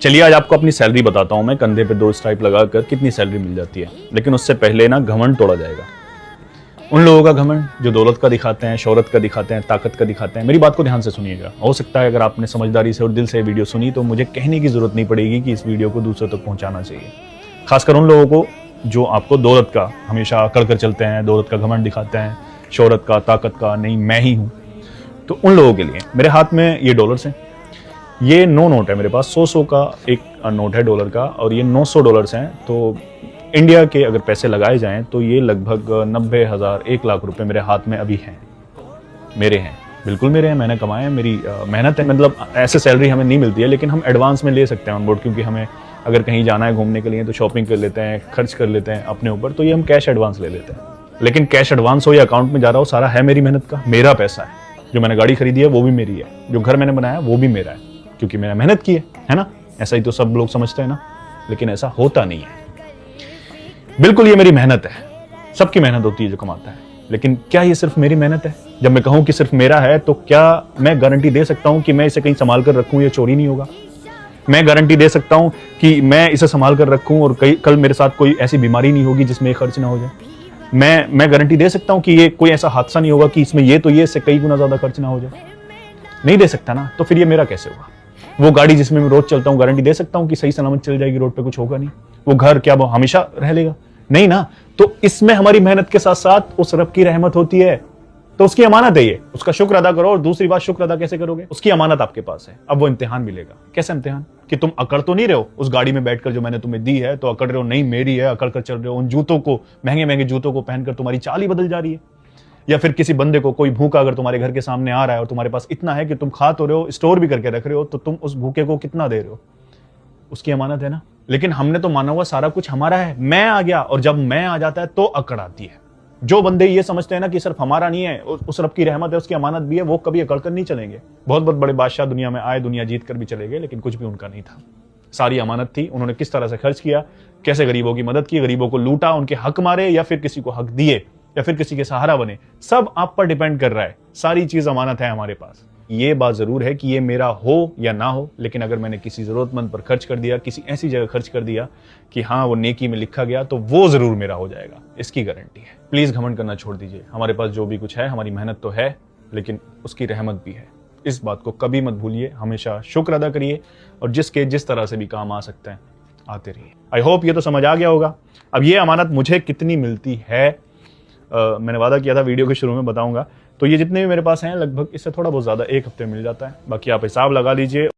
चलिए आज आपको अपनी सैलरी बताता हूं मैं, कंधे पे 2 स्ट्राइप लगाकर कितनी सैलरी मिल जाती है। लेकिन उससे पहले ना घमंड तोड़ा जाएगा। उन लोगों का घमंड जो दौलत का दिखाते हैं, शोहरत का दिखाते हैं, ताकत का दिखाते हैं। मेरी बात को ध्यान से सुनिएगा। हो सकता है अगर आपने समझदारी से और दिल से वीडियो सुनी तो मुझे कहने की जरूरत नहीं पड़ेगी कि इस वीडियो को दूसरों तक पहुंचाना चाहिए। खासकर उन लोगों को जो आपको दौलत का हमेशा अकड़ कर चलते हैं, दौलत का घमंड दिखाते हैं, शोहरत का, ताकत का, नहीं मैं ही हूँ। तो उन लोगों के लिए मेरे हाथ में ये डॉलर्स हैं। ये 9 नोट है मेरे पास। 100 का एक नोट है डॉलर का और ये $900 हैं। तो इंडिया के अगर पैसे लगाए जाएं तो ये लगभग 90,000 1 लाख रुपए मेरे हाथ में अभी हैं। मेरे हैं, बिल्कुल मेरे हैं, मैंने कमाए हैं, मेरी मेहनत है। मतलब ऐसे सैलरी हमें नहीं मिलती है लेकिन हम एडवांस में ले सकते हैं ऑन बोर्ड, क्योंकि हमें अगर कहीं जाना है घूमने के लिए तो शॉपिंग कर लेते हैं, खर्च कर लेते हैं अपने ऊपर, तो ये हम कैश एडवांस ले लेते हैं। लेकिन कैश एडवांस हो या अकाउंट में जा रहा हो, सारा है मेरी मेहनत का, मेरा पैसा है। जो मैंने गाड़ी खरीदी है वो भी मेरी है, जो घर मैंने बनाया वो भी मेरा है, क्योंकि मैंने मेहनत की है ना। ऐसा ही तो सब लोग समझते हैं ना, लेकिन ऐसा होता नहीं है। बिल्कुल ये मेरी मेहनत है, सबकी मेहनत होती है जो कमाता है। लेकिन क्या ये सिर्फ मेरी मेहनत है? जब मैं कहूं कि सिर्फ मेरा है तो क्या मैं गारंटी दे सकता हूं कि मैं इसे कहीं संभाल कर रखूं, ये चोरी नहीं होगा? मैं गारंटी दे सकता हूं कि मैं इसे संभाल कर रखूं और कल मेरे साथ कोई ऐसी बीमारी नहीं होगी जिसमें ये खर्च ना हो जाए? मैं गारंटी दे सकता हूं कि ये कोई ऐसा हादसा नहीं होगा कि इसमें ये तो ये इससे कई गुना ज्यादा खर्च ना हो जाए? नहीं दे सकता ना। तो फिर ये मेरा कैसे होगा? वो गाड़ी जिसमें मैं रोज चलता हूँ, गारंटी दे सकता हूँ कि सही सलामत चल जाएगी, रोड पे कुछ होगा नहीं? वो घर क्या वो हमेशा रह लेगा? नहीं ना। तो इसमें हमारी मेहनत के साथ साथ उस रब की रहमत होती है। तो उसकी अमानत है ये, उसका शुक्र अदा करो। और दूसरी बात, शुक्र अदा कैसे करोगे? उसकी अमानत आपके पास है। अब वो इम्तिहान मिलेगा। कैसा इम्तिहान? कि तुम अकड़ तो नहीं रहे हो उस गाड़ी में बैठकर जो मैंने तुम्हें दी है, तो अकड़ रहे हो नहीं मेरी है, अकड़ कर चल रहे हो। उन जूतों को, महंगे महंगे जूतों को पहनकर तुम्हारी चाल ही बदल जा रही है। या फिर किसी बंदे को, कोई भूखा अगर तुम्हारे घर के सामने आ रहा है और तुम्हारे पास इतना है कि तुम खा तो रहे हो, स्टोर भी करके रख रहे हो, तो तुम उस भूखे को कितना दे रहे हो? उसकी अमानत है ना। लेकिन हमने तो माना हुआ सारा कुछ हमारा है। मैं आ गया और जब मैं आ जाता है तो अकड़ आती है। जो बंदे ये समझते हैं ना कि सिर्फ हमारा नहीं है, उस रब की रहमत है, उसकी अमानत भी है, वो कभी अकड़ कर नहीं चलेंगे। बहुत बहुत बड़े बादशाह दुनिया में आए, दुनिया जीत कर भी चले गए, लेकिन कुछ भी उनका नहीं था। सारी अमानत थी। उन्होंने किस तरह से खर्च किया, कैसे गरीबों की मदद की, गरीबों को लूटा, उनके हक मारे या फिर किसी को हक दिए या फिर किसी के सहारा बने, सब आप पर डिपेंड कर रहा है। सारी चीज अमानत है हमारे पास। ये बात जरूर है कि ये मेरा हो या ना हो, लेकिन अगर मैंने किसी जरूरतमंद पर खर्च कर दिया, किसी ऐसी जगह खर्च कर दिया कि हाँ वो नेकी में लिखा गया, तो वो जरूर मेरा हो जाएगा। इसकी गारंटी है। प्लीज घमंड करना छोड़ दीजिए। हमारे पास जो भी कुछ है, हमारी मेहनत तो है, लेकिन उसकी रहमत भी है। इस बात को कभी मत भूलिए। हमेशा शुक्र अदा करिए और जिस तरह से भी काम आ सकते हैं आते रहिए। आई होप ये तो समझ आ गया होगा। अब ये अमानत मुझे कितनी मिलती है, मैंने वादा किया था वीडियो के शुरू में बताऊंगा। तो ये जितने भी मेरे पास हैं लगभग इससे थोड़ा बहुत ज़्यादा 1 हफ्ते मिल जाता है। बाकी आप हिसाब लगा लीजिए।